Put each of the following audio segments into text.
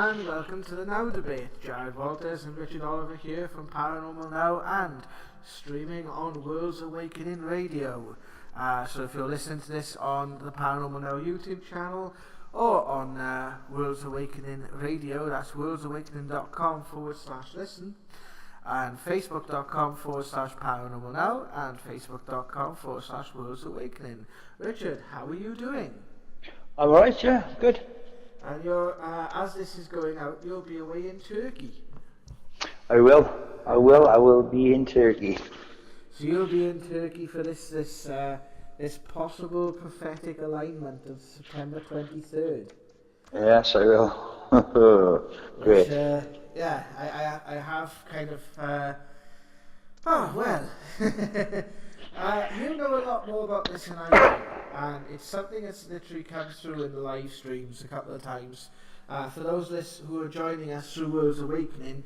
and welcome to the Now Debate. Jared Walters and Richard Oliver here from Paranormal Now and streaming on World's Awakening Radio. So if you're listening to this on the Paranormal Now YouTube channel or on World's Awakening Radio, that's worldsawakening.com/listen, and facebook.com/paranormal now and facebook.com/World's Awakening. Richard, how are you doing? I'm alright, yeah, good. And you're, as this is going out, you'll be away in Turkey. I will be in Turkey. So you'll be in Turkey for this possible prophetic alignment of September 23rd. Yes, I will. Great. Which, I have kind of, you know a lot more about this than I do, and it's something that's literally come through in the live streams a couple of times. For those who are joining us through World's Awakening,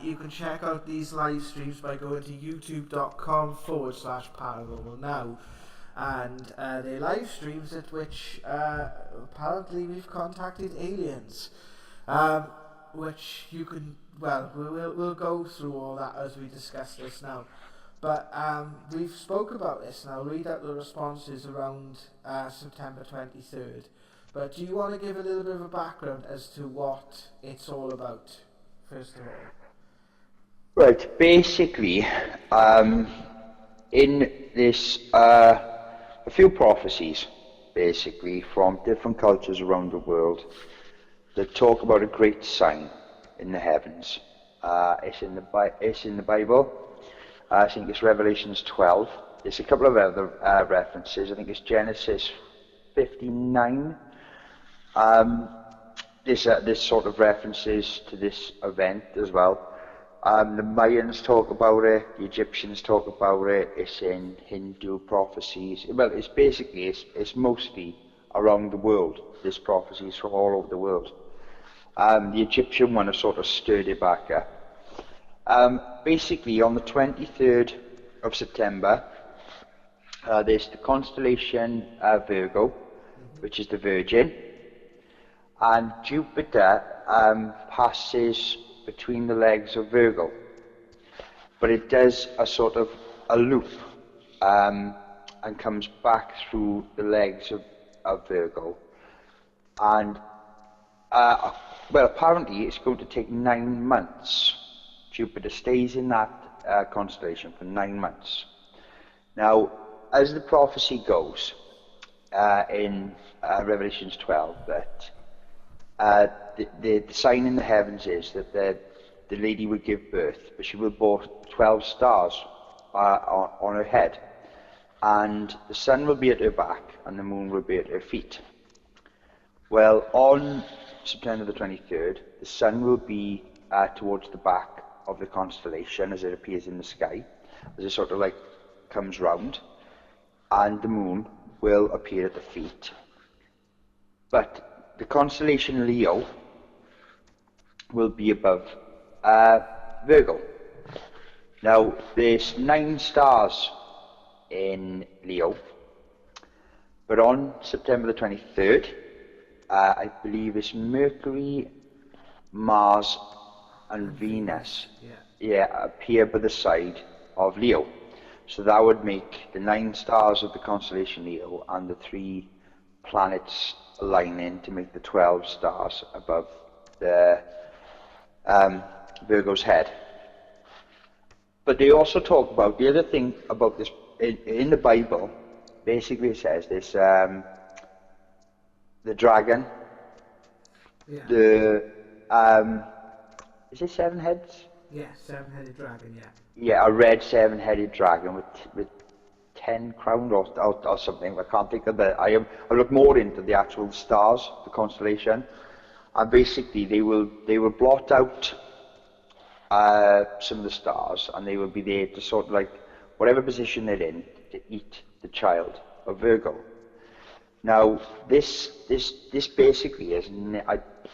you can check out these live streams by going to youtube.com/paranormal now, and they're live streams at which apparently we've contacted aliens, which you can, we'll go through all that as we discuss this now. But we've spoke about this, and I'll read out the responses around September 23rd. But do you want to give a little bit of a background as to what it's all about, first of all? Right, basically, in this, a few prophecies, basically, from different cultures around the world that talk about a great sign in the heavens. It's in the Bible. I think it's Revelations 12. There's a couple of other references. I think it's Genesis 59. There's sort of references to this event as well. The Mayans talk about it. The Egyptians talk about it. It's in Hindu prophecies. Well, it's mostly around the world. There's prophecies from all over the world. The Egyptian one has sort of stirred it back up. Basically, on the 23rd of September, there's the constellation Virgo, which is the Virgin, and Jupiter passes between the legs of Virgo, but it does a sort of a loop and comes back through the legs of Virgo, and apparently it's going to take 9 months. Jupiter stays in that constellation for 9 months. Now, as the prophecy goes in Revelations 12, that the sign in the heavens is that the lady will give birth, but she will bear 12 stars on her head, and the sun will be at her back, and the moon will be at her feet. Well, on September the 23rd, the sun will be towards the back of the constellation as it appears in the sky, as it sort of like comes round, and the moon will appear at the feet. But the constellation Leo will be above Virgo. Now, there's 9 stars in Leo, but on September the 23rd, I believe it's Mercury, Mars, and Venus appear by the side of Leo. So that would make the 9 stars of the constellation Leo and the 3 planets aligning to make the 12 stars above the Virgo's head. But they also talk about the other thing about this in the Bible. Basically, it says this: the dragon, is it 7 heads? Yeah, 7-headed dragon, yeah. Yeah, a red 7-headed dragon with 10 crowns or something. I can't think of that. I look more into the actual stars, the constellation, and basically they will blot out some of the stars, and they will be there to sort of like whatever position they're in to eat the child of Virgo. Now, this basically is,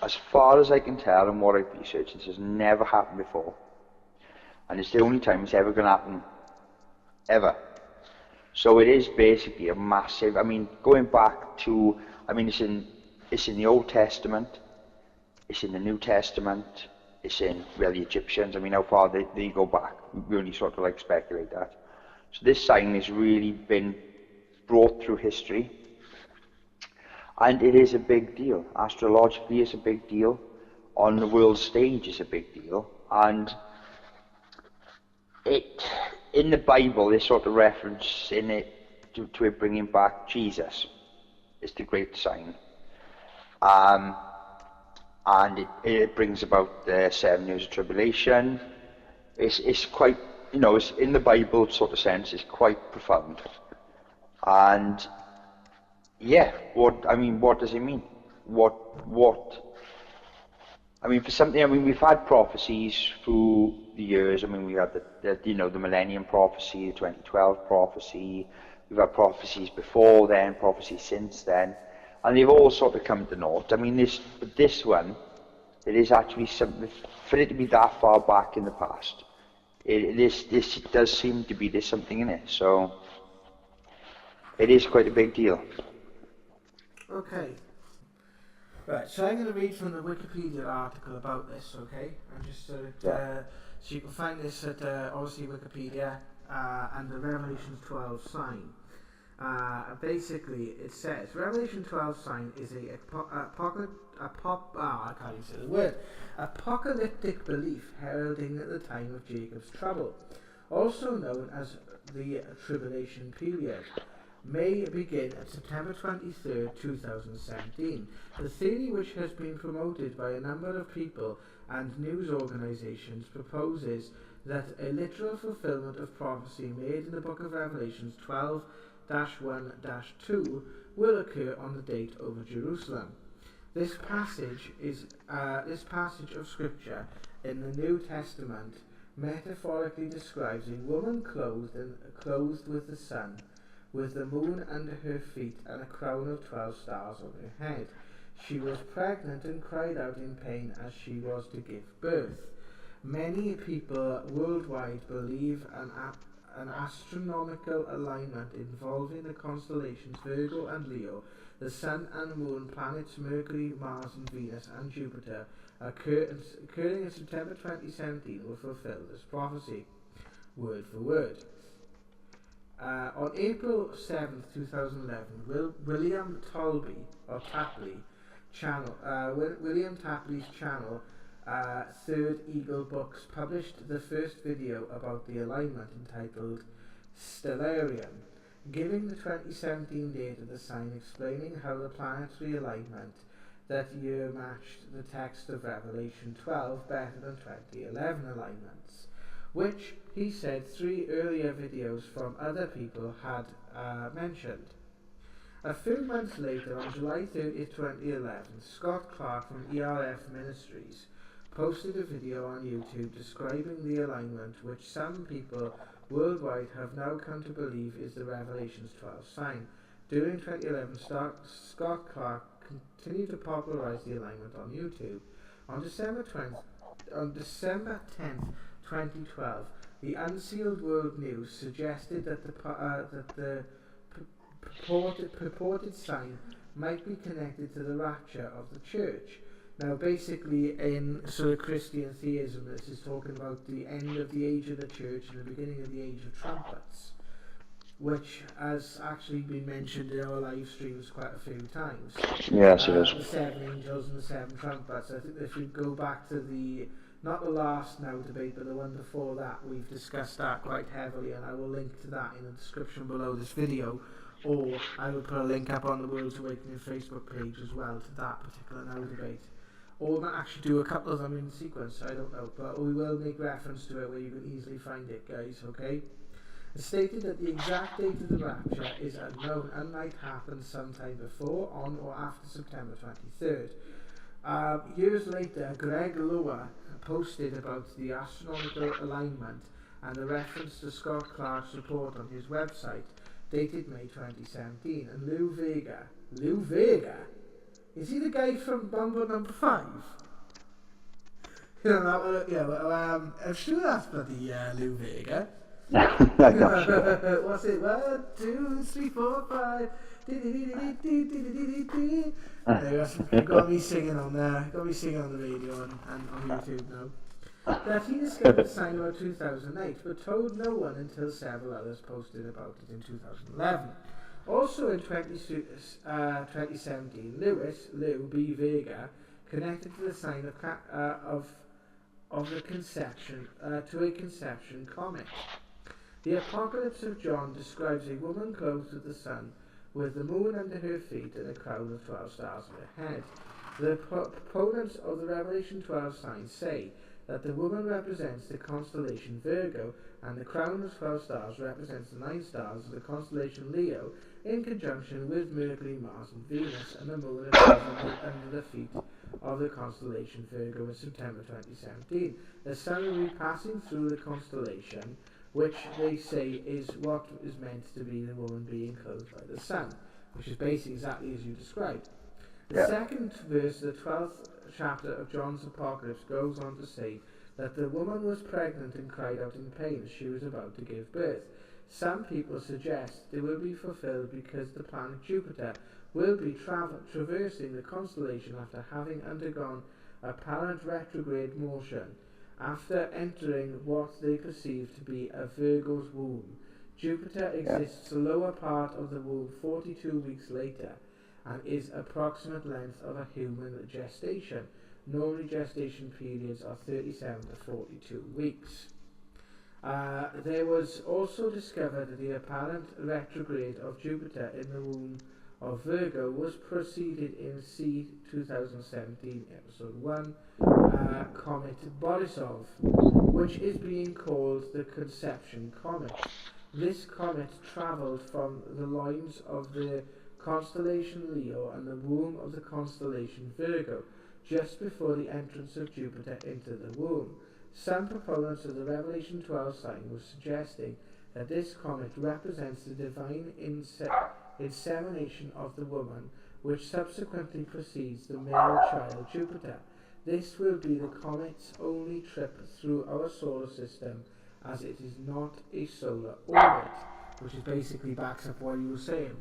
as far as I can tell and what I've researched, this has never happened before. And it's the only time it's ever going to happen, ever. So it is basically a massive, going back to, it's in the Old Testament, It's in the New Testament. It's in, well, the Egyptians. I mean, how far they go back. We only sort of like speculate that. So this sign has really been brought through history. And it is a big deal. Astrologically, it's a big deal. On the world stage, it's a big deal. And in the Bible, there's sort of reference in it to it bringing back Jesus. It's the great sign. And it brings about the 7 years of tribulation. It's quite, it's in the Bible sort of sense, it's quite profound. And yeah, what does it mean? For something, we've had prophecies through the years. We had the Millennium Prophecy, the 2012 prophecy. We've had prophecies before then, prophecies since then, and they've all sort of come to naught. This one, it is actually something, for it to be that far back in the past. This does seem to be, there's something in it, so it is quite a big deal. Okay. Right, so I'm going to read from the Wikipedia article about this, okay? And just so you can find this at obviously Wikipedia and the Revelation 12 sign. Basically, it says Revelation 12 sign is apocalyptic belief heralding at the time of Jacob's trouble, also known as the tribulation period. May begin at September 23rd, 2017. The theory, which has been promoted by a number of people and news organizations, proposes that a literal fulfillment of prophecy made in the book of Revelations 12-1-2 will occur on the date over Jerusalem. This passage of scripture in the New Testament metaphorically describes a woman clothed with the sun, with the moon under her feet and a crown of 12 stars on her head. She was pregnant and cried out in pain as she was to give birth. Many people worldwide believe an astronomical alignment involving the constellations Virgo and Leo, the Sun and Moon, planets Mercury, Mars and Venus and Jupiter, occurring in September 2017 will fulfill this prophecy, word for word. On April 7th, 2011, William Tapley's channel, Third Eagle Books, published the first video about the alignment entitled Stellarium, giving the 2017 date of the sign, explaining how the planetary alignment that year matched the text of Revelation 12 better than 2011 alignments, which he said 3 earlier videos from other people had mentioned. A few months later, on July 30th, 2011, Scott Clark from ERF Ministries posted a video on YouTube describing the alignment, which some people worldwide have now come to believe is the Revelations 12 sign. During 2011, Scott Clark continued to popularize the alignment on YouTube. On December 10th, 2012, the Unsealed World News suggested that the purported sign might be connected to the rapture of the church. Now, basically, in sort of Christian theism, this is talking about the end of the age of the church and the beginning of the age of trumpets, which has actually been mentioned in our live streams quite a few times. Yes, it is. The 7 angels and the 7 trumpets. I think if you go back to not the last now debate, but the one before that, we've discussed that quite heavily, and I will link to that in the description below this video, or I will put a link up on the World's Awakening Facebook page as well to that particular now debate. Or we might actually do a couple of them in sequence, I don't know, but we will make reference to it where you can easily find it, guys, okay? It's stated that the exact date of the rapture is unknown and might happen sometime before, on or after September 23rd. Years later, Greg Lower posted about the astronomical alignment and the reference to Scott Clark's report on his website, dated May 2017, and Lou Vega, is he the guy from Bumble Number 5? You know, I'm sure that's bloody Lou Vega. I'm not sure. What's it? 1, 2, 3, 4, 5. Got me singing on the radio and on YouTube now. That he discovered the sign about 2008, but told no one until several others posted about it in 2011. Also in 2017, Lou B. Vega connected to the sign of the conception to a conception comet. The Apocalypse of John describes a woman clothed with the sun, with the moon under her feet and a crown of 12 stars on her head. The proponents of the Revelation 12 sign say that the woman represents the constellation Virgo, and the crown of 12 stars represents the 9 stars of the constellation Leo, in conjunction with Mercury, Mars, and Venus, and the moon appears under the feet of the constellation Virgo in September 2017. The sun will be passing through the constellation, which they say is what is meant to be the woman being clothed by the sun, which is basically exactly as you described. The second verse of the 12th chapter of John's Apocalypse goes on to say that the woman was pregnant and cried out in pain as she was about to give birth. Some people suggest they will be fulfilled because the planet Jupiter will be traversing the constellation after having undergone apparent retrograde motion. After entering what they perceive to be a Virgo's womb, Jupiter exists the lower part of the womb 42 weeks later and is approximate length of a human gestation. Normally gestation periods are 37 to 42 weeks. There was also discovered that the apparent retrograde of Jupiter in the womb of Virgo was preceded in C 2017 episode 1 comet Borisov, which is being called the Conception Comet. This comet travelled from the loins of the constellation Leo and the womb of the constellation Virgo, just before the entrance of Jupiter into the womb. Some proponents of the Revelation 12 sign were suggesting that this comet represents the divine insemination of the woman, which subsequently precedes the male child Jupiter. This will be the comet's only trip through our solar system, as it is not a solar orbit, which is basically backs up what you were saying.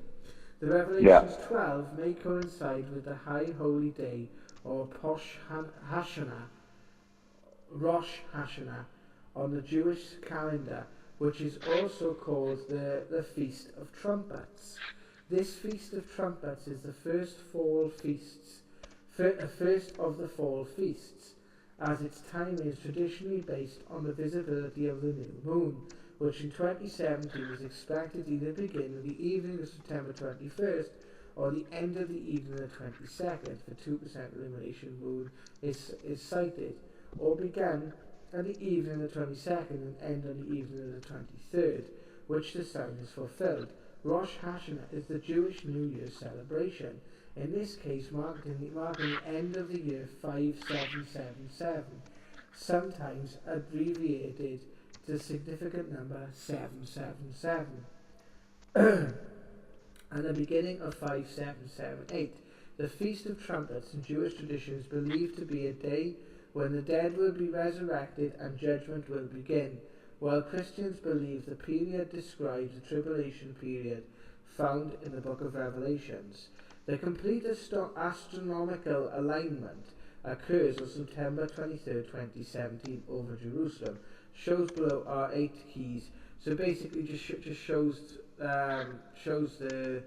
The Revelations 12 may coincide with the High Holy Day, or Rosh Hashanah, on the Jewish calendar, which is also called the Feast of Trumpets. This Feast of Trumpets is the first of the fall feasts, as its timing is traditionally based on the visibility of the new moon, which in 2017 is expected to either begin with the evening of September 21st or the end of the evening of the 22nd, if a 2% illumination moon is sighted, or began at the evening of the 22nd and end on the evening of the 23rd, which the sign is fulfilled. Rosh Hashanah is the Jewish New Year celebration, in this case marking the end of the year 5777, sometimes abbreviated to the significant number 777, and the beginning of 5778. The Feast of Trumpets in Jewish tradition is believed to be a day when the dead will be resurrected and judgment will begin, while Christians believe the period describes the tribulation period found in the book of Revelations. The complete astronomical alignment occurs on September 23rd, 2017 over Jerusalem. Shows below are 8 keys. So basically just shows the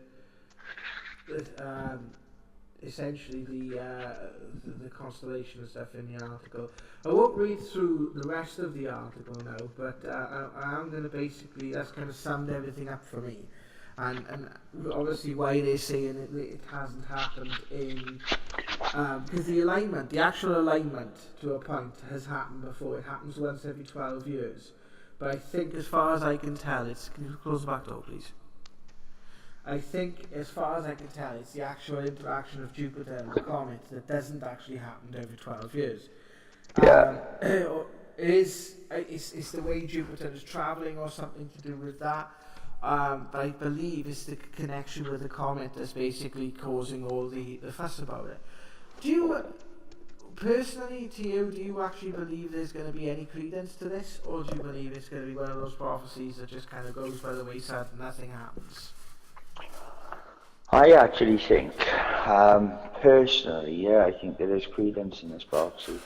essentially the constellation and stuff in the article. I won't read through the rest of the article now, but I am going to basically, that's kind of summed everything up for me. And obviously why they're saying it hasn't happened in, because the actual alignment to a point has happened before. It happens once every 12 years. But I think as far as I can tell, can you close the back door please? I think, as far as I can tell, it's the actual interaction of Jupiter and the comet that doesn't actually happen every 12 years. Is the way Jupiter is travelling or something to do with that? But I believe it's the connection with the comet that's basically causing all the fuss about it. Do you, personally, do you actually believe there's going to be any credence to this? Or do you believe it's going to be one of those prophecies that just kind of goes by the wayside and nothing happens? I actually think, personally, yeah, I think there is credence in this prophecy.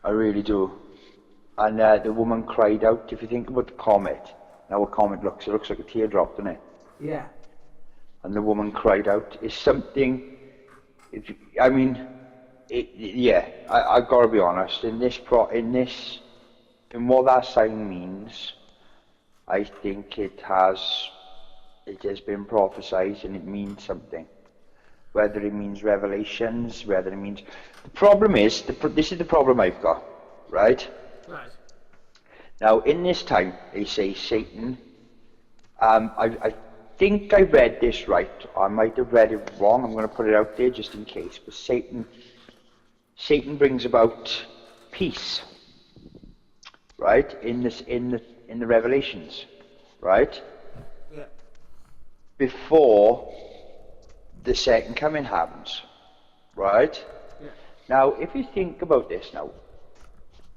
I really do. And the woman cried out. If you think about the comet, how a comet looks, it looks like a teardrop, doesn't it? Yeah. And the woman cried out. It's something. I mean, yeah. I've got to be honest. In what that sign means, I think it has been prophesied and it means something. Whether it means revelations, whether it means... The problem is, this is the problem I've got, right? Right. Now, in this time, they say Satan... I think I read this right. I might have read it wrong. I'm going to put it out there just in case. But Satan brings about peace, right? In the Revelations, right? Yeah. Before the second coming happens, right? Yeah. Now, if you think about this now,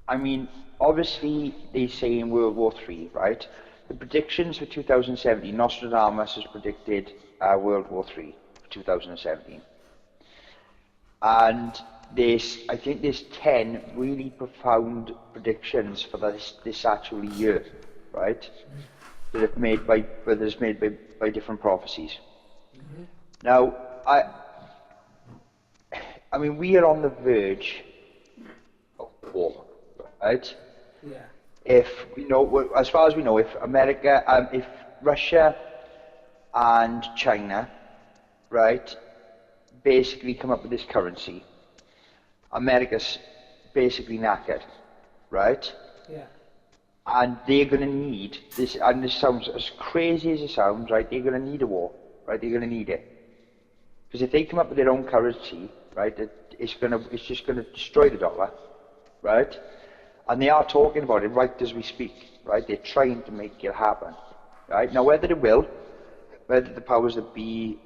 I mean, obviously they say in World War III, right? The predictions for 2017, Nostradamus has predicted World War III for 2017. And I think there's 10 really profound predictions for this actual year, right? That are made by different prophecies. Mm-hmm. Now, I mean, we are on the verge of war, right? Yeah. If we know, as far as we know, if Russia and China, right, basically come up with this currency, America's basically knackered, right? Yeah. And they're going to need this, and this sounds as crazy as it sounds, right? They're going to need a war, right? They're going to need it. Because if they come up with their own currency, right, it's just going to destroy the dollar, right? And they are talking about it right as we speak, right? They're trying to make it happen, right? Now, whether the powers that be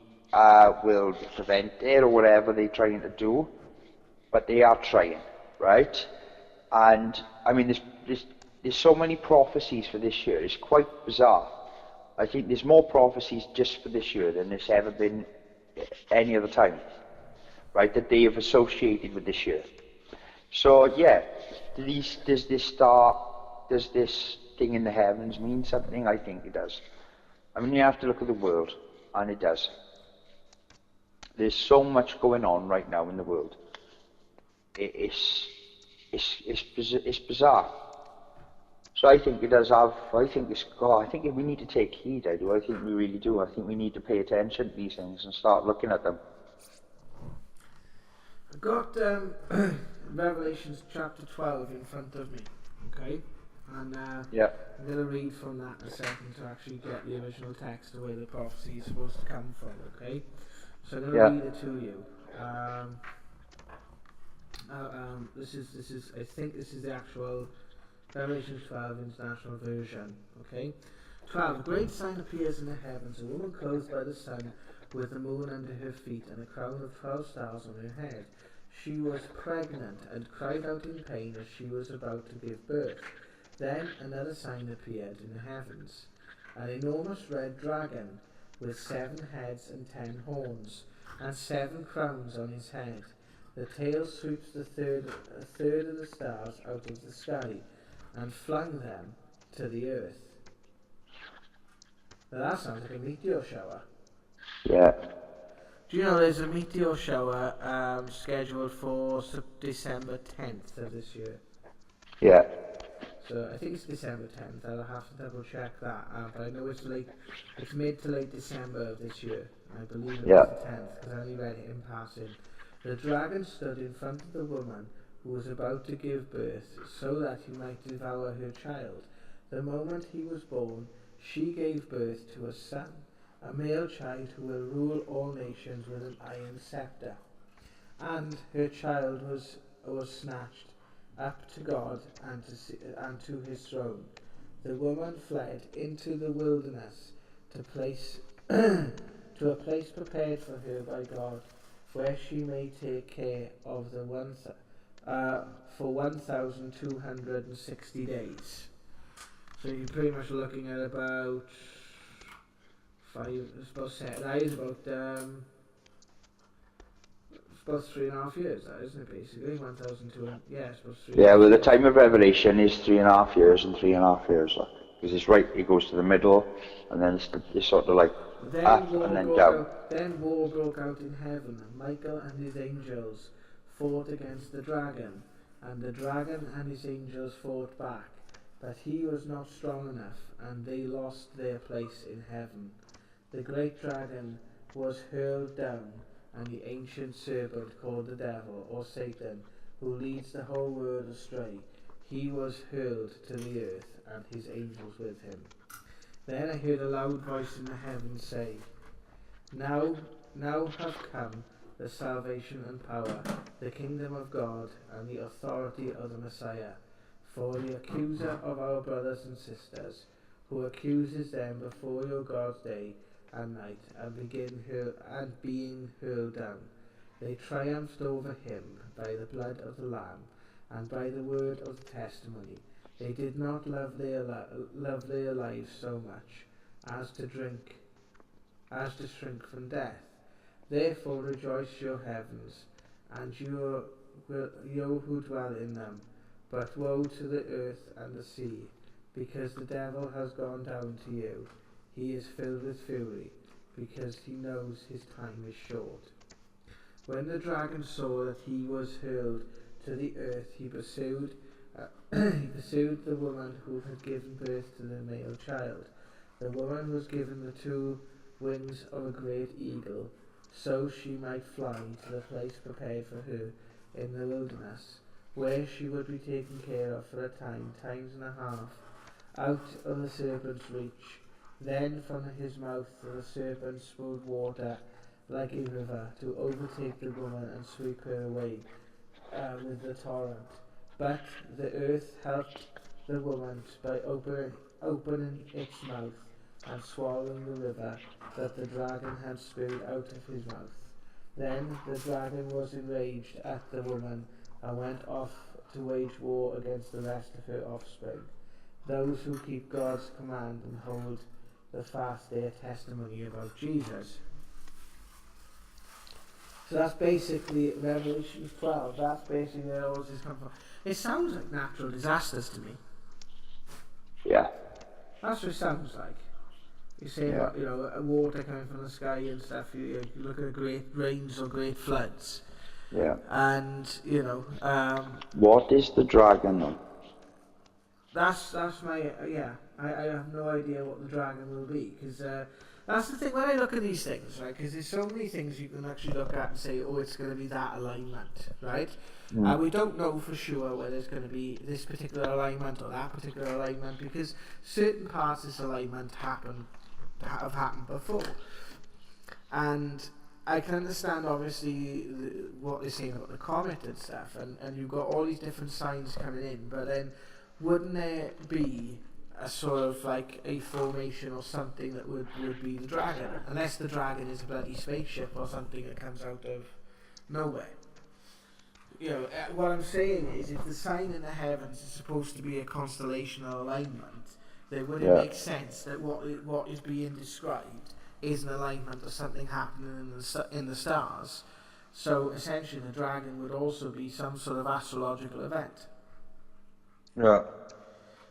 will prevent it or whatever they're trying to do, but they are trying, right? And I mean, there's so many prophecies for this year. It's quite bizarre. I think there's more prophecies just for this year than there's ever been any other time, right? That they have associated with this year. So yeah, does this thing in the heavens mean something? I think it does. I mean, you have to look at the world, and it does. There's so much going on right now in the world. It's bizarre. So I think it does have. I think we need to take heed. I do. I think we really do. I think we need to pay attention to these things and start looking at them. I've got Revelations chapter 12 in front of me, okay? And Yeah. I'm going to read from that in a second to actually get the original text, the way the prophecy is supposed to come from, okay? So I'm going to read it to you. I think this is the actual Revelation 12 International Version, okay? 12. A great sign appears in the heavens, a woman clothed by the sun, with the moon under her feet, and a crown of 12 stars on her head. She was pregnant, and cried out in pain as she was about to give birth. Then another sign appeared in the heavens, an enormous red dragon, with 7 heads and 10 horns, and 7 crowns on his head. The tail sweeps a third of the stars out of the sky, and flung them to the earth. Now that sounds like a meteor shower. Yeah. Do you know there's a meteor shower scheduled for December 10th of this year? Yeah. So I think it's December 10th. I'll have to double check that. But I know it's mid to late December of this year. I believe it was the 10th because I only read it in passing. The dragon stood in front of the woman who was about to give birth, so that he might devour her child. The moment he was born, she gave birth to a son, a male child who will rule all nations with an iron scepter. And her child was snatched up to God and to his throne. The woman fled into the wilderness to a place prepared for her by God, where she may take care of the for 1,260 days. So you're pretty much looking at about that is about 3.5 years, that isn't it, basically? 1,200, yeah, it's about 3.5 Yeah, well, the years. time of revelation is 3.5 years and 3.5 years, because it's right. It goes to the middle, and then it's sort of like up and then down. Then war broke out in heaven, and Michael and his angels fought against the dragon, and the dragon and his angels fought back, but he was not strong enough, and they lost their place in heaven. The great dragon was hurled down, and the ancient serpent called the devil, or Satan, who leads the whole world astray, he was hurled to the earth, and his angels with him. Then I heard a loud voice in the heavens say, Now have come the salvation and power, the kingdom of God, and the authority of the Messiah. For the accuser of our brothers and sisters, who accuses them before your God's day and night, and being hurled down, they triumphed over him by the blood of the Lamb, and by the word of the testimony. They did not love their lives so much as to shrink from death. Therefore rejoice, your heavens, and you who dwell in them. But woe to the earth and the sea, because the devil has gone down to you. He is filled with fury, because he knows his time is short. When the dragon saw that he was hurled to the earth, he pursued the woman who had given birth to the male child. The woman was given the 2 wings of a great eagle, so she might fly to the place prepared for her in the wilderness, where she would be taken care of for a times and a half, out of the serpent's reach. Then from his mouth the serpent spewed water like a river to overtake the woman and sweep her away with the torrent. But the earth helped the woman by opening its mouth and swallowing the river that the dragon had spewed out of his mouth. Then the dragon was enraged at the woman and went off to wage war against the rest of her offspring, those who keep God's command and hold fast their testimony about Jesus. So that's basically Revelation 12. That's basically where all this comes from. It sounds like natural disasters to me. Yeah. That's what it sounds like. You say about, water coming from the sky and stuff. You look at great rains or great floods. Yeah. And what is the dragon though? That's my I have no idea what the dragon will be, because that's the thing when I look at these things, right? Because there's so many things you can actually look at and say, oh, it's going to be that alignment, right? And we don't know for sure whether it's going to be this particular alignment or that particular alignment, because certain parts of this alignment have happened before, and I can understand obviously what they're saying about the comet and stuff, and you've got all these different signs coming in, but then wouldn't there be a sort of like a formation or something that would be the dragon, unless the dragon is a bloody spaceship or something that comes out of nowhere. What I'm saying is, if the sign in the heavens is supposed to be a constellational alignment, then would it make sense that what is being described is an alignment of something happening in the stars? So essentially the dragon would also be some sort of astrological event. Yeah.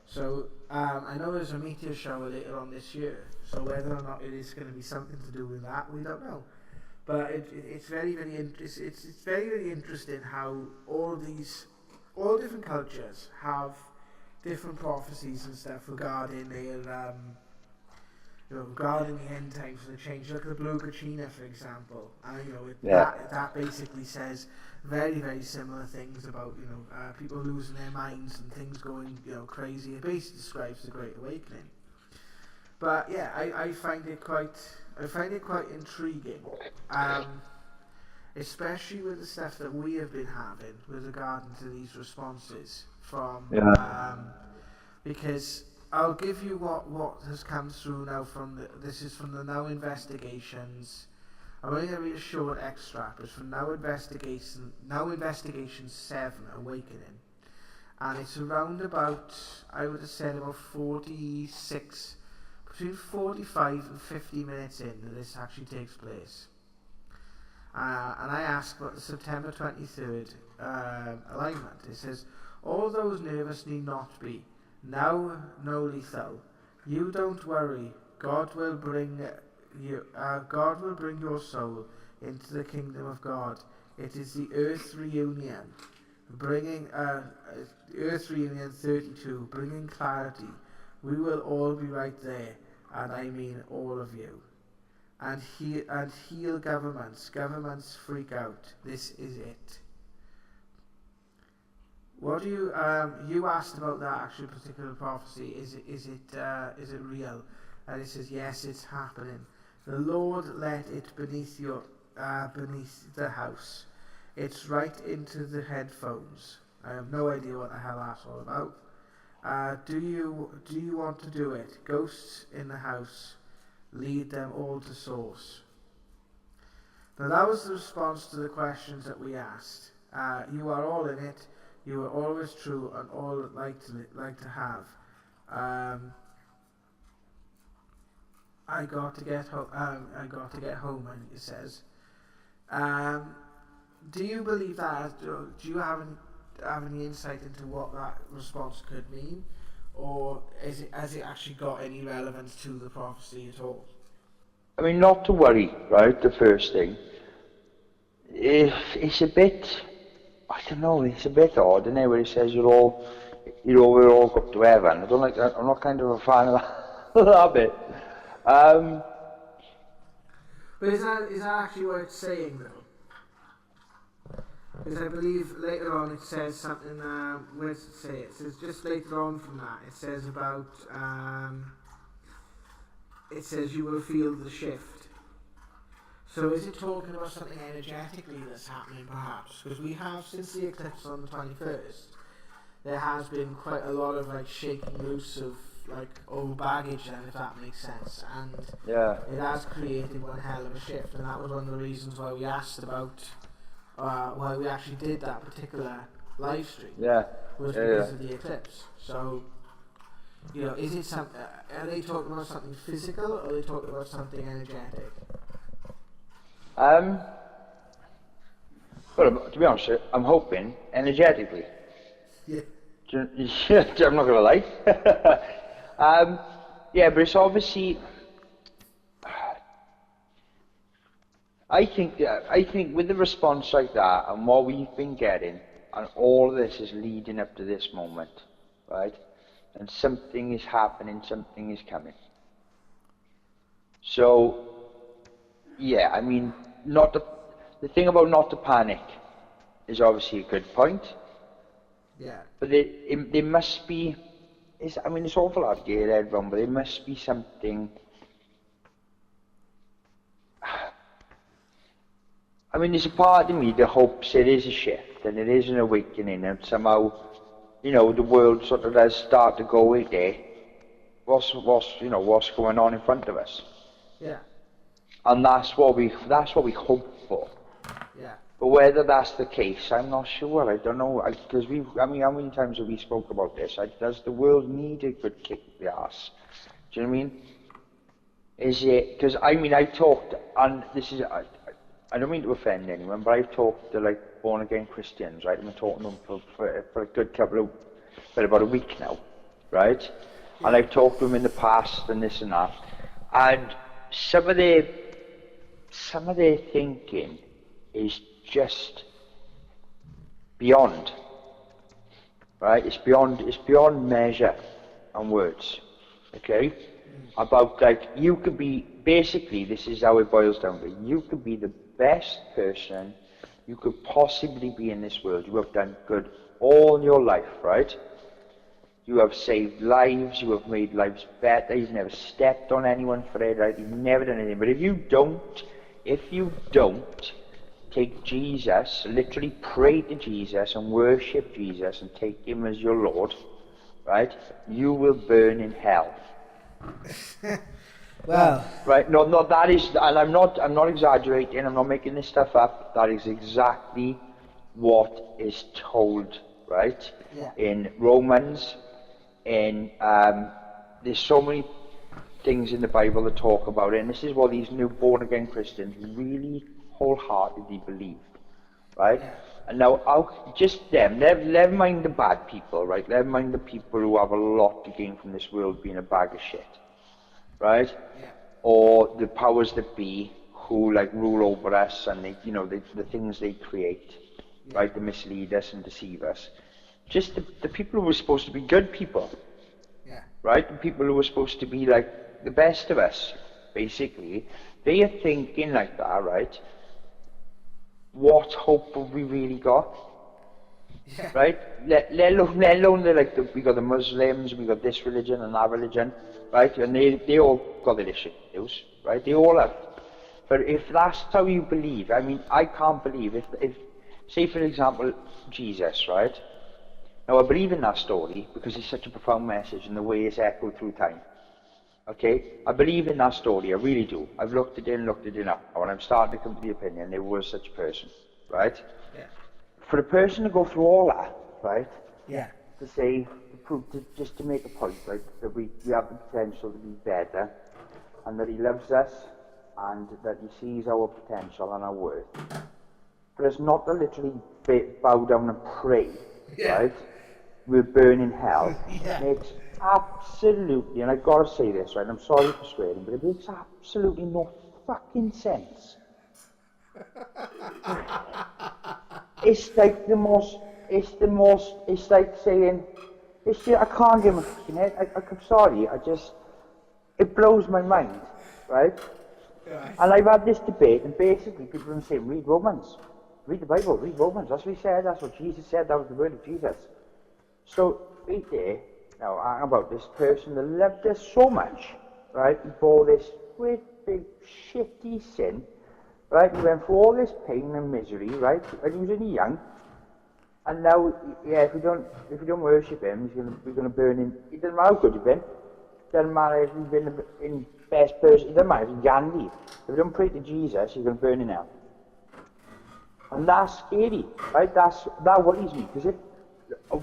So I know there's a meteor shower later on this year, so whether or not it is going to be something to do with that, we don't know. But it's very very interesting how all different cultures have different prophecies and stuff regarding their regarding the end times and the change. Look at the Blue Kachina, for example, and that basically says very, very similar things about people losing their minds and things going crazy. It basically describes the Great Awakening. But yeah, I find it quite intriguing, especially with the stuff that we have been having with regard to these responses from because I'll give you what has come through now this is from the Now Investigations. I'm only going to read a short extract. It's from Now Investigation 7, Awakening. And it's around about, I would have said about 46% between 45 and 50 minutes in that this actually takes place. And I asked about the September 23rd alignment. It says, all those nervous need not be. Now no lethal. You don't worry. God will bring your soul into the kingdom of God. It is the Earth reunion, bringing Earth reunion 32, bringing clarity. We will all be right there, and I mean all of you. And heal governments. Governments freak out. This is it. What do you asked about that actual particular prophecy? Is it real? And it says yes, it's happening. The Lord let it beneath the house. It's right into the headphones. I have no idea what the hell that's all about. Do you want to do it? Ghosts in the house. Lead them all to source. Now that was the response to the questions that we asked. You are all in it. You are always true and all like to have. I got to get home. And it says. Do you believe that? Do you have any insight into what that response could mean, or has it actually got any relevance to the prophecy at all? I mean, not to worry, right? The first thing. It's a bit. I don't know. It's a bit odd, isn't it? Where it says we're all go to heaven. I don't like that. I'm not kind of a fan of that bit. But is that actually what it's saying though? Because I believe later on it says something. Where does it say? It says just later on from that. It says about. It says you will feel the shift. So is it talking about something energetically that's happening perhaps? Because we have, since the eclipse on the 21st, there has been quite a lot of like shaking loose of like old baggage then, if that makes sense. And it has created one hell of a shift, and that was one of the reasons why we asked about why we actually did that particular live stream. Was because of the eclipse. So, is it something, are they talking about something physical, or are they talking about something energetic? Well, to be honest, I'm hoping energetically. Yeah. I'm not going to lie. But it's obviously. I think with the response like that and what we've been getting, and all of this is leading up to this moment, right? And something is happening, something is coming. So, yeah, I mean, the thing about not to panic is obviously a good point. Yeah. But there must be, it's awful hard to get everyone, but there must be something. I mean, there's a part of me that hopes it is a shift and it is an awakening, and somehow, the world sort of does start to go, okay, what's going on in front of us? Yeah. And that's what we hope for. Yeah. But whether that's the case, I'm not sure. I don't know, because how many times have we spoke about this? Does the world need a good kick in the arse? Do you know what I mean? Is it, because I've talked, and this is, I don't mean to offend anyone, but I've talked to like born again Christians, right? I've been talking to them for a good about a week now, right? Yeah. And I've talked to them in the past and this and that, and some of their thinking is just beyond, right? It's beyond measure and words, okay? About like, you could be, basically this is how it boils down to, you could be the best person you could possibly be in this world. You have done good all your life, right? You have saved lives, you have made lives better, you've never stepped on anyone for it, right? You've never done anything. But if you don't take Jesus, literally pray to Jesus and worship Jesus and take him as your Lord, right? You will burn in hell. Well, right, no, that is, and I'm not exaggerating, I'm not making this stuff up, that is exactly what is told, right? Yeah. In Romans, there's so many things in the Bible that talk about it, and this is what these new born-again Christians really wholeheartedly believe, right? Yeah. And now, just them, never mind the bad people, right? Never mind the people who have a lot to gain from this world being a bag of shit, right? Yeah. Or the powers that be who like rule over us, and they, the things they create, right? They mislead us and deceive us. Just the people who are supposed to be good people, Yeah. right? The people who are supposed to be like the best of us, basically, they are thinking like that, right? What hope have we really got? Yeah. Right? Let alone we got the Muslims, we got this religion and that religion, right? And they all got their issues, right? They all have. But if that's how you believe, I mean, I can't believe if say for example, Jesus, right? Now I believe in that story because it's such a profound message and the way it's echoed through time. Okay? I believe in that story, I really do. I've looked at it now, and I'm starting to come to the opinion there was such a person, right? Yeah. For a person to go through all that, right? Yeah. To say, to prove, just to make a point, right? That we have the potential to be better, and that he loves us, and that he sees our potential and our worth. For us not to literally bow down and pray, right? We'll burn in hell. Yeah. Makes absolutely, and I've got to say this, right? I'm sorry for swearing, but it makes absolutely no fucking sense. It's like it's like saying, I can't give a fucking head. I'm sorry, it blows my mind, right? Right. And I've had this debate, and basically people are saying, read Romans, read the Bible, read Romans. That's what he said, that's what Jesus said, that was the word of Jesus. So, right there, now, about this person that loved us so much, right? He bore this great big shitty sin, right? He went through all this pain and misery, right? When he was only young. And now, yeah, if we don't worship him, we're gonna burn in. It doesn't matter how good you've been. It doesn't matter if you've been in best person. It doesn't matter if you can leave. If you don't pray to Jesus, you're gonna burn in hell. And that's scary, right? That worries me, because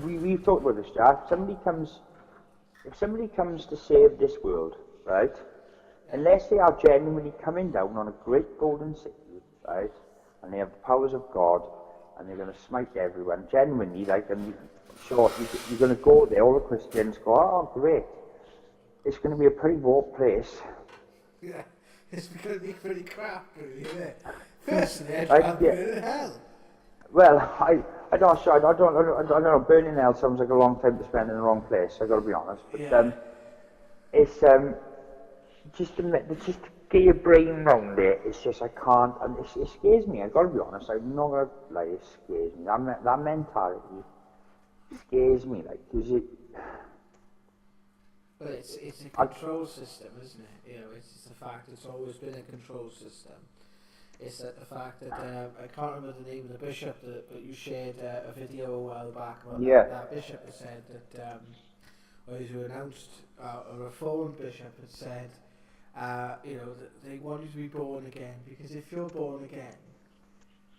we've talked about this, Jack. If somebody comes to save this world, right? Unless they are genuinely coming down on a great golden city, right? And they have the powers of God, and they're going to smite everyone, genuinely, like, and you're going to go there, all the Christians go, oh, great. It's going to be a pretty warped place. Yeah, it's going to be pretty crap, really, isn't it? Personally, I'd Right, rather burn in hell. Well, I don't know, burning hell sounds like a long time to spend in the wrong place, I got to be honest. But it's just to get your brain round it, it's just I can't, and it scares me, I got to be honest, I'm not going to lie, it scares me. That mentality scares me, like, because it... But it's a control system, isn't it? You know, it's the fact it's always been a control system. It's the fact that I can't remember the name of the bishop, but you shared a video a while back about that bishop had said that, or who announced, or a foreign bishop had said, that they want you to be born again, because if you're born again,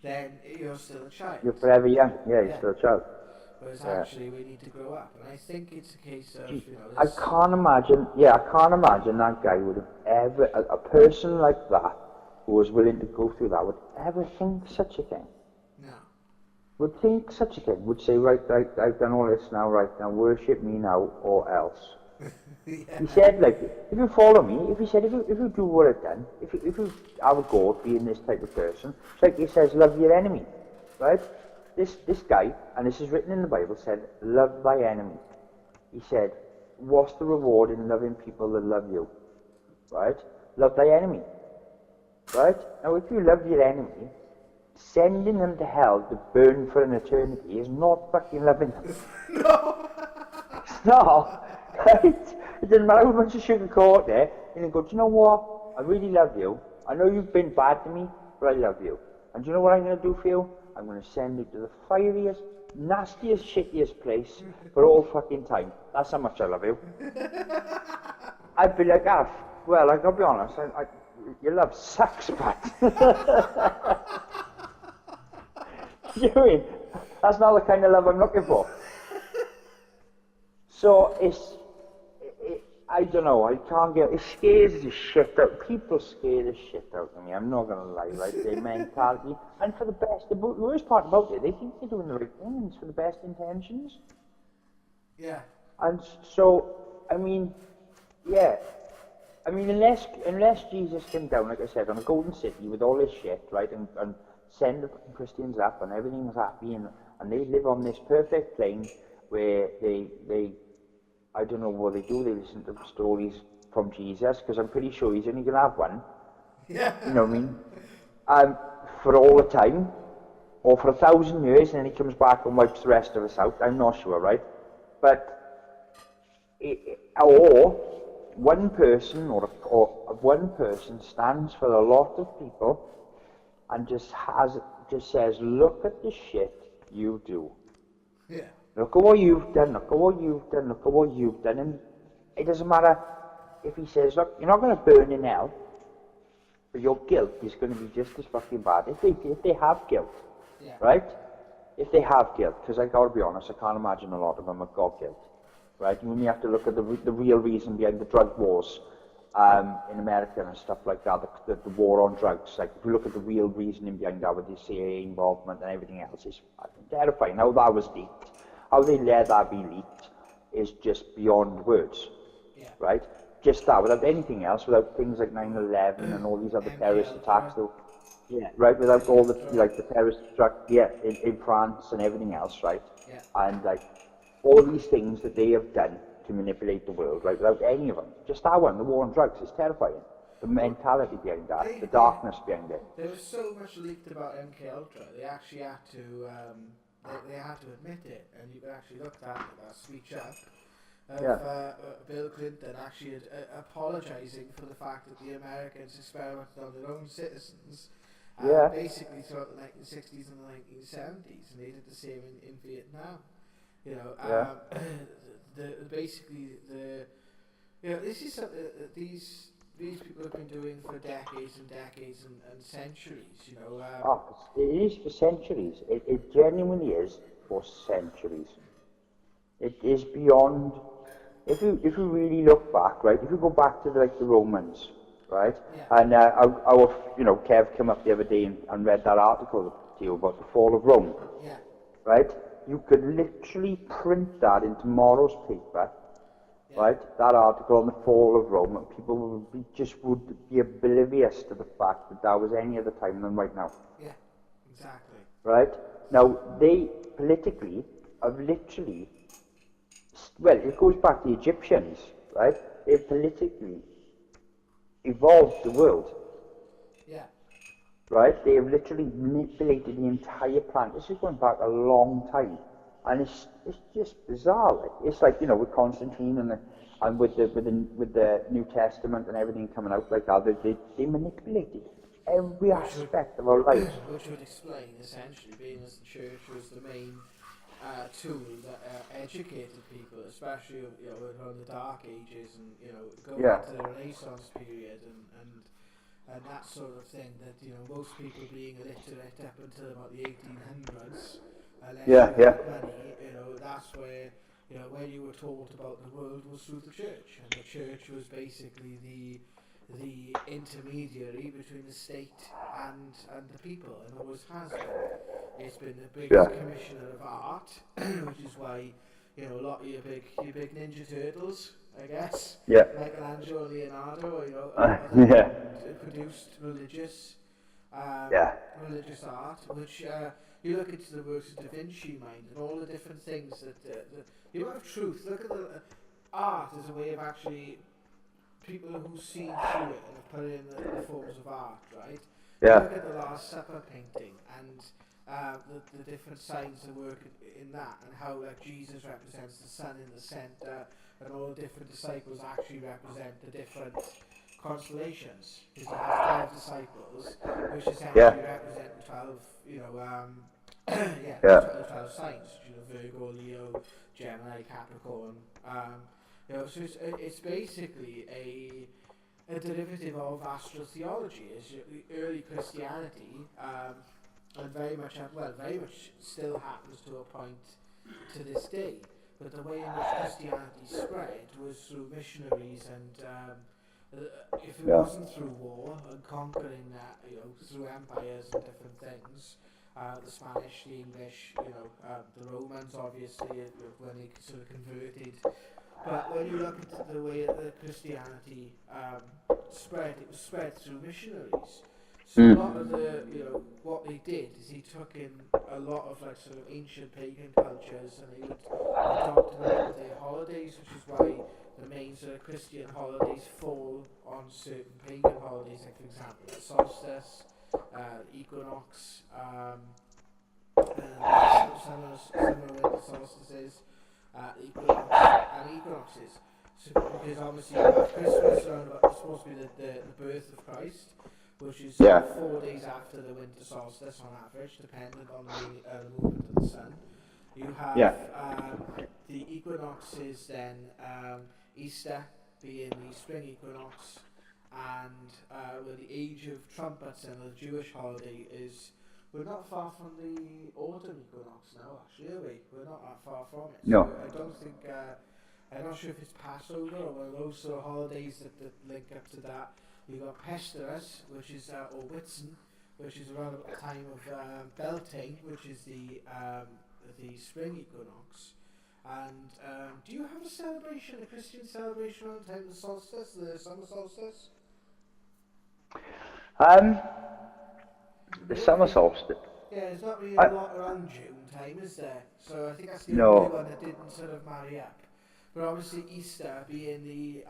then you're still a child. You're forever young, you're still a child. Whereas actually we need to grow up, and I think it's a case of, I can't imagine that guy would have ever, a person like that, who was willing to go through that, would ever think such a thing. No. Would think such a thing, would say, right, I've done all this now, right, now worship me now, or else. Yeah. He said, like, if you follow me, if you do what I've done, if you have a go at being this type of person, it's like he says, love your enemy, right? This guy, and this is written in the Bible, said, love thy enemy. He said, what's the reward in loving people that love you? Right? Love thy enemy. Right? Now, if you love your enemy, sending them to hell to burn for an eternity is not fucking loving them. No! It's not. Right? It doesn't matter how much you sugarcoat there. You can go, do you know what? I really love you. I know you've been bad to me, but I love you. And do you know what I'm going to do for you? I'm going to send you to the fieriest, nastiest, shittiest place for all fucking time. That's how much I love you. I'd be like, well, I gotta be honest, your love sucks, but you know what I mean? That's not the kind of love I'm looking for. So I don't know. I can't get. It scares the shit out. People scare the shit out of me. I'm not gonna lie. Right? Their mentality, and for the best. The worst part about it, they think they're doing the right thing, and it's for the best intentions. Yeah. And so, I mean, yeah. I mean, unless Jesus came down, like I said, on a golden city with all this shit, right, and send the fucking Christians up, and everything's happy, and they live on this perfect plane where they I don't know what they do. They listen to stories from Jesus, because I'm pretty sure he's only gonna have one. Yeah. You know what I mean? For all the time, or for 1,000 years, and then he comes back and wipes the rest of us out. I'm not sure, right? But or one person or one person stands for a lot of people and just says, look at the shit you do. Yeah. Look at what you've done, look at what you've done, look at what you've done. And it doesn't matter if he says, look, you're not going to burn in hell, but your guilt is going to be just as fucking bad. If they have guilt, Yeah. right? If they have guilt, because I got to be honest, I can't imagine a lot of them have got guilt, right? And we have to look at the real reason behind the drug wars in America and stuff like that, the war on drugs. Like, if you look at the real reasoning behind that with the CIA involvement and everything else, it's fucking terrifying. How that was leaked, how they let that be leaked, is just beyond words, right? Just that, without anything else, without things like 9/11 and all these other terrorist attacks, yeah, right, without all the, like, the terrorist attack, in France and everything else, right? Yeah. And, like, all these things that they have done to manipulate the world, right, without any of them. Just that one, the war on drugs, is terrifying. The mentality behind that, the darkness behind it. There was so much leaked about MK Ultra. They actually had to they had to admit it, and you can actually look at that speech up of Bill Clinton actually apologising for the fact that the Americans experimented on their own citizens. Basically throughout the 1960s and the 1970s, and they did the same in Vietnam. You know, this is something that these people have been doing for decades and decades and centuries. You know, it is for centuries. It genuinely is for centuries. It is beyond. If you really look back, right? If you go back to the Romans, right? Yeah. And Kev came up the other day and read that article to you about the fall of Rome. Yeah. Right? You could literally print that in tomorrow's paper, right? That article on the fall of Rome, and people would be oblivious to the fact that that was any other time than right now. Yeah, exactly. Right? Now, they politically have literally, well, it goes back to the Egyptians, right? They politically evolved the world. Yeah. Right? They have literally manipulated the entire planet. This is going back a long time, and it's just bizarre. Like, it's like, you know, with Constantine and with the New Testament and everything coming out like that. They manipulated every aspect of our lives. Which would explain essentially being as the church was the main tool that educated people, especially around the Dark Ages and going into the Renaissance period and that sort of thing, that most people being illiterate up until about the 1800s, unless you had money, that's where when you were told about the world was through the church, and the church was basically the intermediary between the state and the people, and always has been. It's been the biggest commissioner of art, which is why a lot of your big Ninja Turtles, I guess, Michelangelo, Leonardo, produced religious art, which you look into the works of Da Vinci mind and all the different things that you have truth. Look at the art as a way of actually people who see through it and have put it in the forms of art, right? Look at the Last Supper painting and the different signs that work in that, and how Jesus represents the sun in the center, and all the different disciples actually represent the different constellations, because he has 12 disciples, which essentially represent the 12, the 12 signs, Virgo, Leo, Gemini, Capricorn. So it's basically a derivative of astrotheology. Is the early Christianity, and very much still happens to a point to this day. but the way in which Christianity spread was through missionaries, and if it wasn't through war and conquering that, through empires and different things, the Spanish, the English, the Romans, obviously, when they sort of converted. But when you look at the way that Christianity spread, it was spread through missionaries. So a lot of what they did is he took in a lot of like sort of ancient pagan cultures, and they would adopt a lot of their holidays, which is why the main sort of Christian holidays fall on certain pagan holidays, like for example the solstice, equinox, summer winter solstices, equinoxes. So, because obviously you have Christmas around about, it's supposed to be the birth of Christ, which is 4 days after the winter solstice on average, depending on the movement of the sun. You have the equinoxes, then Easter being the spring equinox, and with the age of trumpets and the Jewish holiday is, we're not far from the autumn equinox now, actually, are we? We're not that far from it. No. So I don't think, I'm not sure if it's Passover or one of those sort of holidays that link up to that. You've got Pesтерus, which is, or Whitsun, which is around about the time of Beltane, which is the spring equinox. And do you have a celebration, a Christian celebration around the time of the solstice, the summer solstice? The summer solstice. Yeah, there's not really a lot around June time, is there? So I think that's the only one that didn't sort of marry up. But obviously Easter being the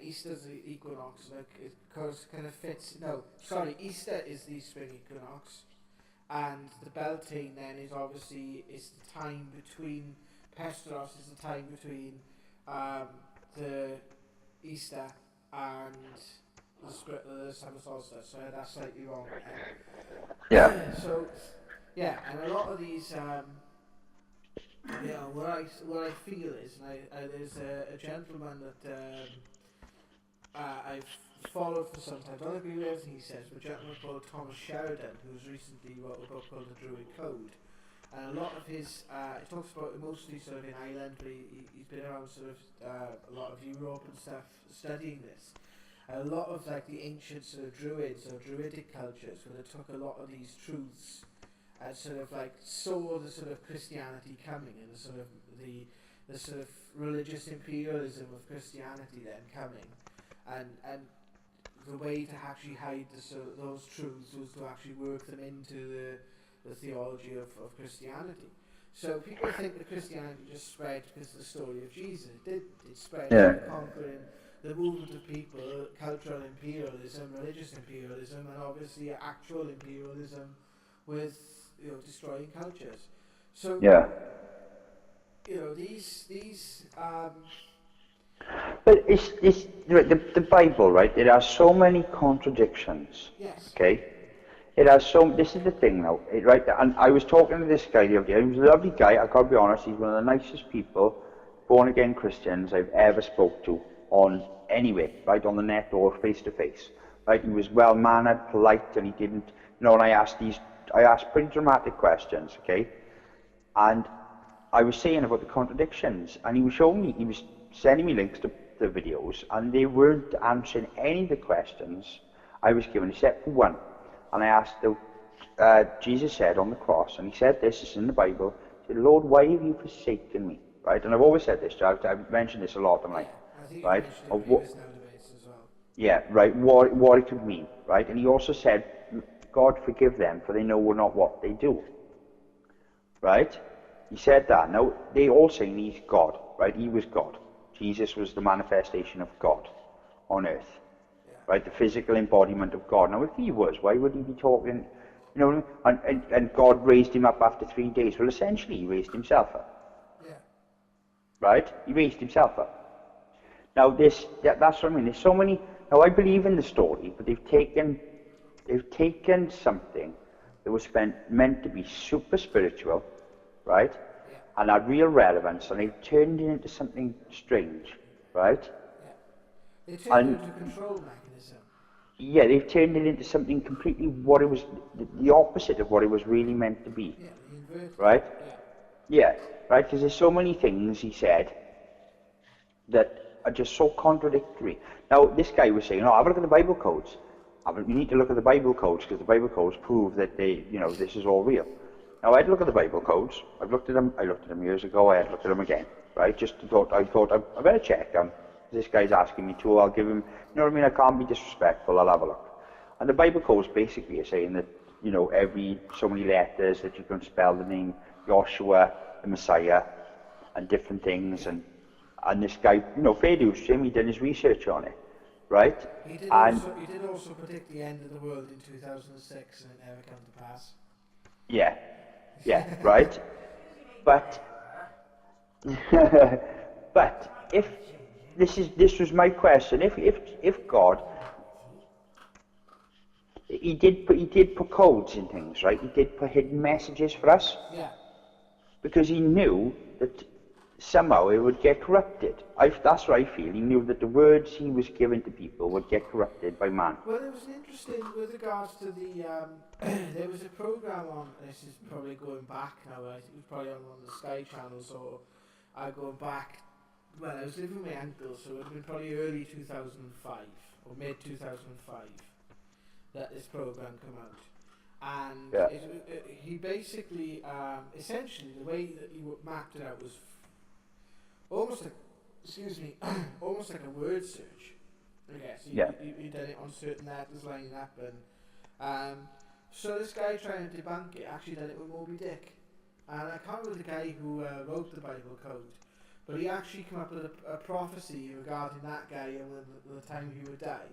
Easter's the equinox, like it kind of fits. No, sorry, Easter is the spring equinox, and the Beltane then is obviously is the time between Pesteros is the time between the Easter and the summer solstice. So that's slightly wrong. So and a lot of these. What I feel is, and there's a gentleman that I've followed for some time. I don't agree with everything he says, but a gentleman called Thomas Sheridan, who's recently wrote a book called The Druid Code. And a lot of his, he talks about mostly sort of in Ireland, but he's been around sort of a lot of Europe and stuff studying this. And a lot of like the ancient sort of druids or druidic cultures, where they took a lot of these truths and sort of like saw the sort of Christianity coming, and the sort of religious imperialism of Christianity then coming, and the way to actually hide those truths was to actually work them into the theology of Christianity. So people think that Christianity just spread because of the story of Jesus. It didn't. It spread conquering the movement of people, cultural imperialism, religious imperialism, and obviously actual imperialism with destroying cultures. So these but it's the Bible, right? It has so many contradictions. Yes. Okay. It has so. This is the thing now, right? And I was talking to this guy the other day. He was a lovely guy. I gotta be honest. He's one of the nicest people, born again Christians I've ever spoke to on anyway, right, on the net or face to face. Right? He was well mannered, polite, and he didn't. And I asked pretty dramatic questions. Okay. And I was saying about the contradictions, and he was sending me links to the videos, and they weren't answering any of the questions I was given, except for one. And I asked, Jesus said on the cross, and he said this is in the Bible, he said, Lord, why have you forsaken me? Right? And I've always said this, I've mentioned this a lot, haven't I? Right? Of what, as well. Yeah, right, what it could mean, right? And he also said, God forgive them, for they know not what they do. Right? He said that. Now, they all say he's God, right? He was God. Jesus was the manifestation of God on earth. Right? The physical embodiment of God. Now, if he was, why would he be talking, and God raised him up after 3 days? Well, essentially, he raised himself up. Yeah. Right? He raised himself up. Now, that's what I mean. There's so many. Now, I believe in the story, but they've taken something that was meant to be super spiritual, right? Yeah. And had real relevance, and they've turned it into something strange, right? Yeah. They turned it into a control mechanism. yeah, they've turned it into something completely what it was, the opposite of what it was really meant to be. Yeah, he inverted Right? it. Yeah. Yeah, right, because there's so many things he said that are just so contradictory. Now, this guy was saying, oh, have a look at the Bible codes. You need to look at the Bible codes because the Bible codes prove that this is all real. Now, I'd look at the Bible codes. I looked at them years ago. I had looked at them again, right? I thought, I better check them. This guy's asking me to, I'll give him, you know what I mean? I can't be disrespectful. I'll have a look. And the Bible codes basically are saying that, every so many letters that you can spell the name Joshua, the Messiah, and different things. And this guy, fair dues to him, he done his research on it, right? He did also predict the end of the world in 2006, and it never came to pass. Yeah, right. But but if this was my question, if God, he did put codes in things, right? He did put hidden messages for us. Yeah. Because he knew that somehow it would get corrupted. That's what I feel. He knew that the words he was giving to people would get corrupted by man. Well, there was an interesting, with regards to the, there was a program on, this is probably going back now, I think it was probably on one of the Sky channels, or I go back, well, I was living with my uncle, so it would have been probably early 2005, or mid 2005, that this program came out. And yeah. He basically, essentially, the way that he mapped it out was almost like, almost like a word search. I guess he did it on certain letters lining up, and so this guy trying to debunk it actually did it with Moby Dick, and I can't remember the guy who wrote the Bible code, but he actually came up with a prophecy regarding that guy and the time he would die,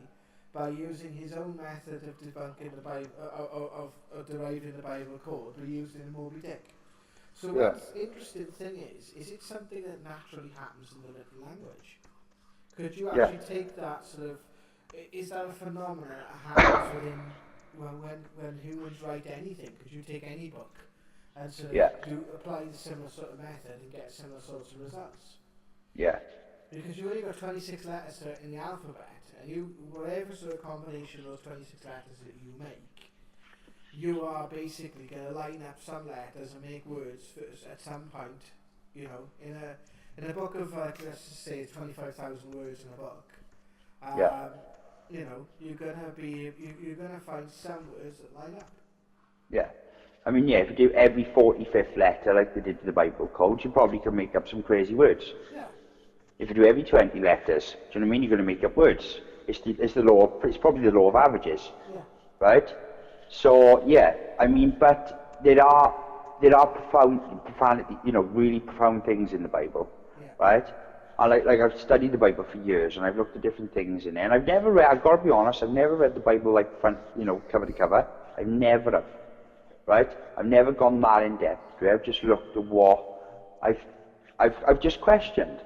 by using his own method of debunking the Bible, of deriving the Bible code, but using Moby Dick. So one interesting thing is it something that naturally happens in the written language? Could you actually take that sort of, is that a phenomenon that happens within, when humans write anything? Could you take any book and sort of apply the similar sort of method and get similar sorts of results? Yeah. Because you only got 26 letters in the alphabet, and whatever sort of combination of those 26 letters that you make, you are basically going to line up some letters and make words at some point, in a book of, let's just say 25,000 words in a book. You're gonna find some words that line up. Yeah. I mean, if you do every 45th letter like they did to the Bible code, you probably can make up some crazy words. Yeah. If you do every 20 letters, do you know what I mean? You're going to make up words. It's probably the law of averages, right? So I mean, but there are profound, really profound things in the Bible, right? And like I've studied the Bible for years, and I've looked at different things in there, and I've got to be honest, I've never read the Bible like front, cover to cover. I've never have, right? I've never gone that in depth. I've just looked at what I've just questioned.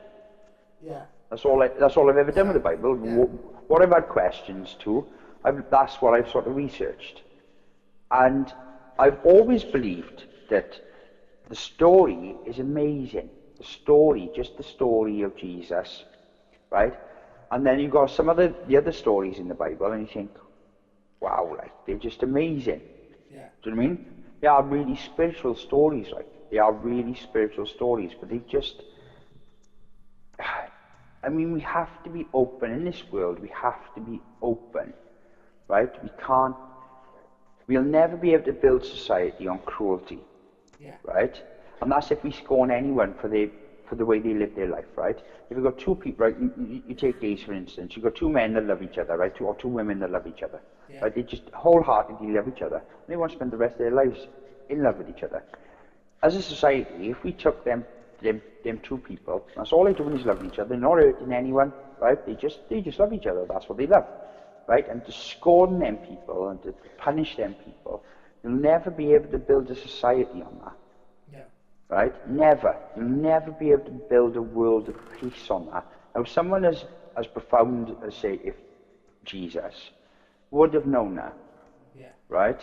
Yeah. That's all I've ever done with the Bible. Yeah. What I've had questions to, that's what I've sort of researched. And I've always believed that the story is amazing. Just the story of Jesus, right? And then you've got some of the other stories in the Bible, and you think, wow, they're just amazing. Yeah. Do you know what I mean? They are really spiritual stories, they are really spiritual stories, but they just, we have to be open in this world. We have to be open, right? We'll never be able to build society on cruelty, right? And that's if we scorn anyone for the way they live their life, right? If you've got two people, right, you take gays for instance, you've got two men that love each other, right, or two women that love each other, right? They just wholeheartedly love each other, and they want to spend the rest of their lives in love with each other. As a society, if we took them two people, that's all they're doing is loving each other, they're not hurting anyone, right? They just love each other, that's what they love, right? And to scorn them people and to punish them people, you'll never be able to build a society on that. Right? Never. You'll never be able to build a world of peace on that. Now, someone as profound as, say, if Jesus would have known that, right?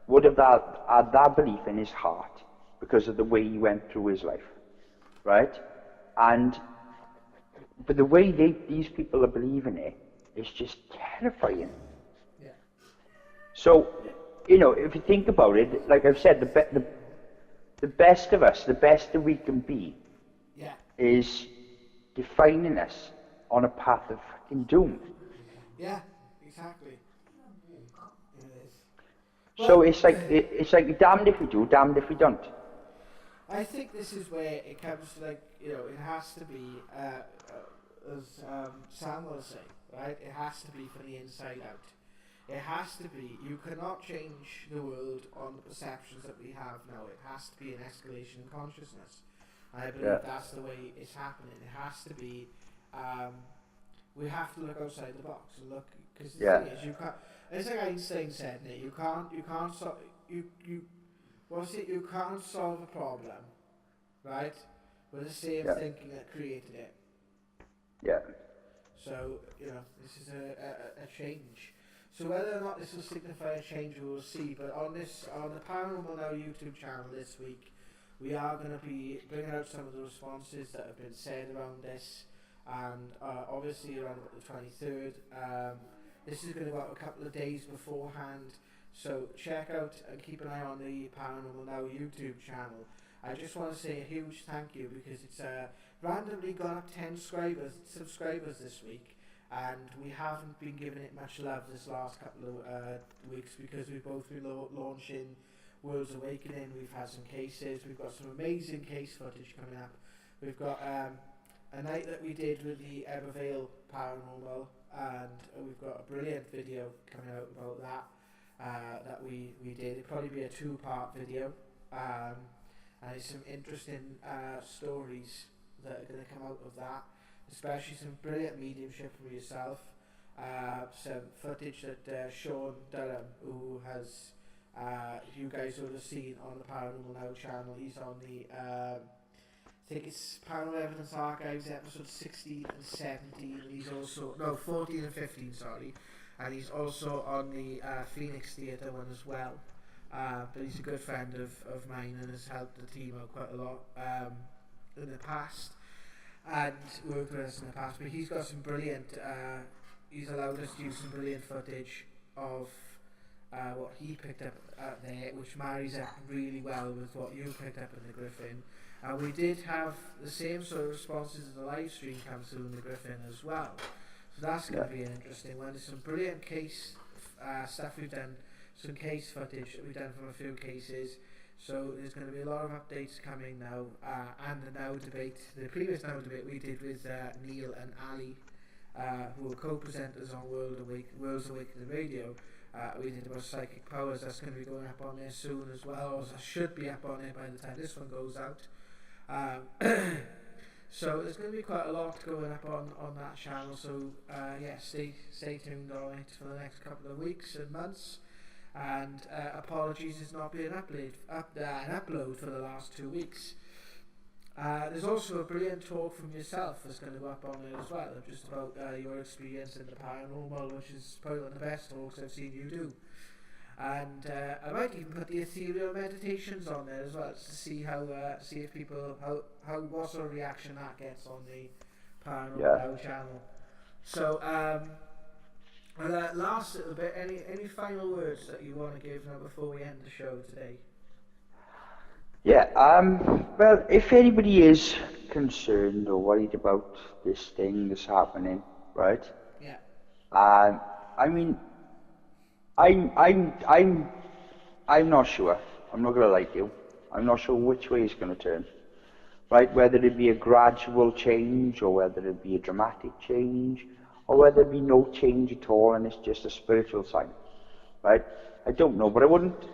Would have had that belief in his heart because of the way he went through his life, right? But the way these people are believing it is just terrifying, So, if you think about it, like I've said, the best of us, the best that we can be, Yeah. is defining us on a path of fucking doom. Yeah, exactly. It is. So Well, it's like damned if we do, damned if we don't. I think this is where it comes to, like, it has to be, as Sam will say, right? It has to be from the inside out. It has to be. You cannot change the world on the perceptions that we have now. It has to be an escalation in consciousness. I believe Yeah. that's the way it's happening. It has to be. We have to look outside the box and look, because the Yeah. thing is, you can't. It's like Einstein said, Nate. You can't solve. What's it? You can't solve a problem, right? With the same Yeah. thinking that created it. Yeah. So, this is a change. So whether or not this will signify a change, we will see. But on the Paranormal Now YouTube channel this week, we are going to be bringing out some of the responses that have been said around this, and obviously around the 23rd. This is going to go out a couple of days beforehand, so check out and keep an eye on the Paranormal Now YouTube channel. I just want to say a huge thank you, because it's randomly gone up 10 subscribers this week, and we haven't been giving it much love this last couple of weeks, because we've both been launching World's Awakening. We've had some cases, we've got some amazing case footage coming up. We've got a night that we did with the Evervale Paranormal, and we've got a brilliant video coming out about that that we did. It'll probably be a 2-part video, and there's some interesting stories that are going to come out of that, especially some brilliant mediumship from yourself, some footage that Sean Durham, who has you guys would have seen on the Paranormal Now channel. He's on the I think it's Paranormal Evidence Archives episode 16 and 17. He's also 14 and 15, sorry, and he's also on the Phoenix Theatre one as well. But he's a good friend of mine and has helped the team out quite a lot in the past, and worked with us in the past. But he's got some brilliant, he's allowed us to use some brilliant footage of what he picked up there, which marries up really well with what you picked up in the Griffin. And we did have the same sort of responses in the live stream come through in the Griffin as well. So that's going to be an interesting one. There's some brilliant case stuff we've done, some case footage that we've done from a few cases. So there's going to be a lot of updates coming now. And the Now debate, the previous Now debate we did with Neil and Ali, who were co-presenters on World's Awakening Radio. We did about psychic powers. That's going to be going up on there soon as well, or that should be up on there by the time this one goes out. So there's going to be quite a lot going up on that channel, so stay tuned on it for the next couple of weeks and months, and apologies it's not been an upload for the last 2 weeks. There's also a brilliant talk from yourself that's going to go up on there as well, just about your experience in the paranormal, which is probably one of the best talks I've seen you do. And I might even put the ethereal meditations on there as well, to see see if people what sort of reaction that gets on the Paranormal Now channel. So last little bit, any final words that you want to give now before we end the show today? Yeah. Well, if anybody is concerned or worried about this thing that's happening, right? Yeah. I mean, I'm not sure. I'm not gonna lie to you. I'm not sure which way it's gonna turn. Right? Whether it be a gradual change, or whether it be a dramatic change, or whether it be no change at all and it's just a spiritual sign. Right? I don't know, but I wouldn't.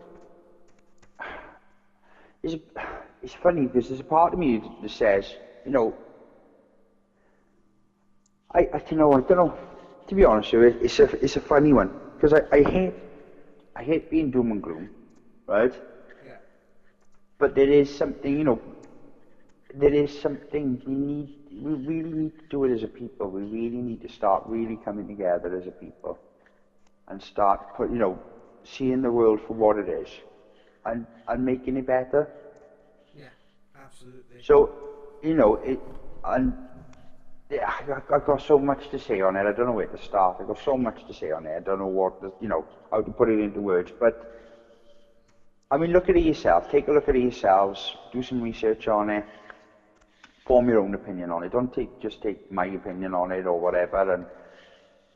It's funny because there's a part of me that says, I don't know. To be honest with you, it's a funny one, because I hate being doom and gloom, right? Yeah. But there is something, there is something we really need to do it as a people. We really need to start really coming together as a people and start seeing the world for what it is and making it better. Yeah, absolutely. So, Yeah, I've got so much to say on it. I don't know where to start. I've got so much to say on it. I don't know how to put it into words. But I mean, look at it yourself. Take a look at it yourselves. Do some research on it. Form your own opinion on it. Don't just take my opinion on it or whatever.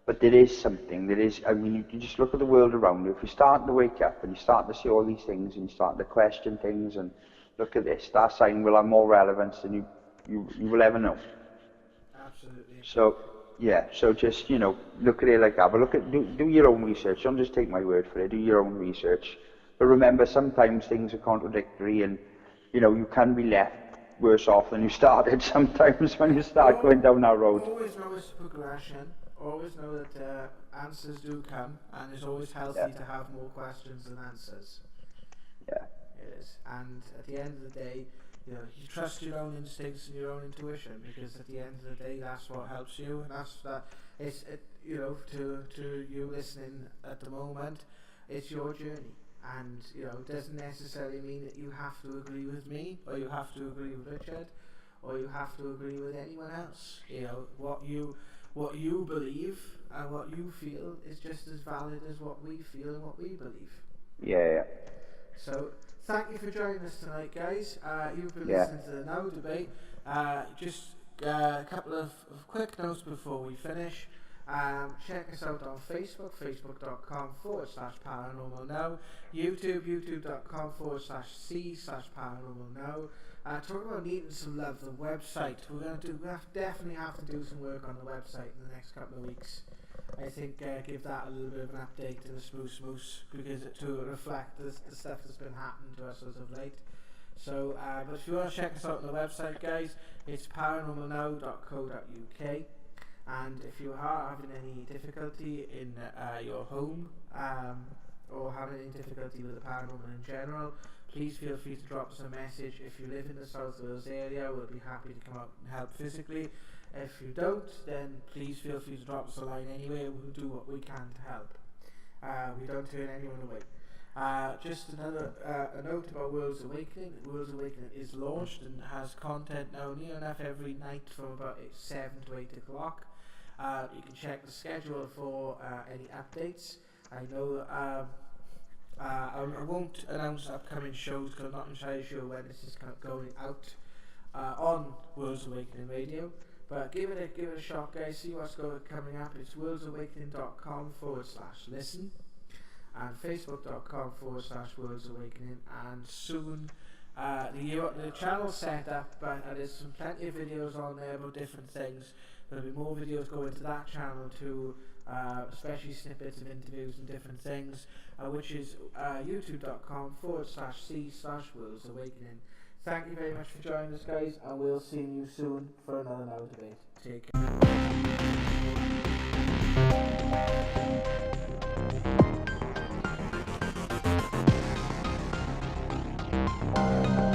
But there is something. There is. I mean, you just look at the world around you. If you're starting to wake up and you're starting to see all these things and you're starting to question things and look at this, that sign will have more relevance than you will ever know. Absolutely. So yeah, so just look at it like that. But do your own research. Don't just take my word for it. Do your own research. But remember, sometimes things are contradictory, and you can be left worse off than you started. Sometimes when you start going down that road. Always know it's progression. Always know that answers do come, and it's always healthy to have more questions than answers. Yeah. It is, and at the end of the day, you trust your own instincts and your own intuition, because at the end of the day, that's what helps you, and to you listening at the moment, it's your journey, and it doesn't necessarily mean that you have to agree with me, or you have to agree with Richard, or you have to agree with anyone else. What you believe and what you feel is just as valid as what we feel and what we believe. Yeah. So, thank you for joining us tonight, guys. You've been listening to the Now Debate. Just a couple of quick notes before we finish. Check us out on Facebook, facebook.com/paranormalnow, youtube.com/c/paranormalnow. Talking about needing some love, the website. We definitely have to do some work on the website in the next couple of weeks. I think give that a little bit of an update to the smoosh, because to reflect the stuff that's been happening to us as of late. So, but if you want to check us out on the website, guys, it's paranormalnow.co.uk. And if you are having any difficulty in your home, or having any difficulty with the paranormal in general, please feel free to drop us a message. If you live in the South Wales area, we'll be happy to come out and help physically. If you don't, then please feel free to drop us a line anyway, and we'll do what we can to help. We don't turn anyone away. Just another a note about World's Awakening. World's Awakening is launched and has content now near enough every night from about 7 to 8 o'clock. You can check the schedule for any updates. I know I won't announce upcoming shows because I'm not entirely sure when this is going out on World's Awakening Radio. But give it a shot, guys. See what's coming up. It's worldsawakening.com/listen and facebook.com/worldsawakening, and soon the channel's set up, but there's plenty of videos on there about different things. There'll be more videos going to that channel too, especially snippets of interviews and different things, which is youtube.com/c/worldsawakening. Thank you very much for joining us, guys, and we'll see you soon for another Now Debate. Take care.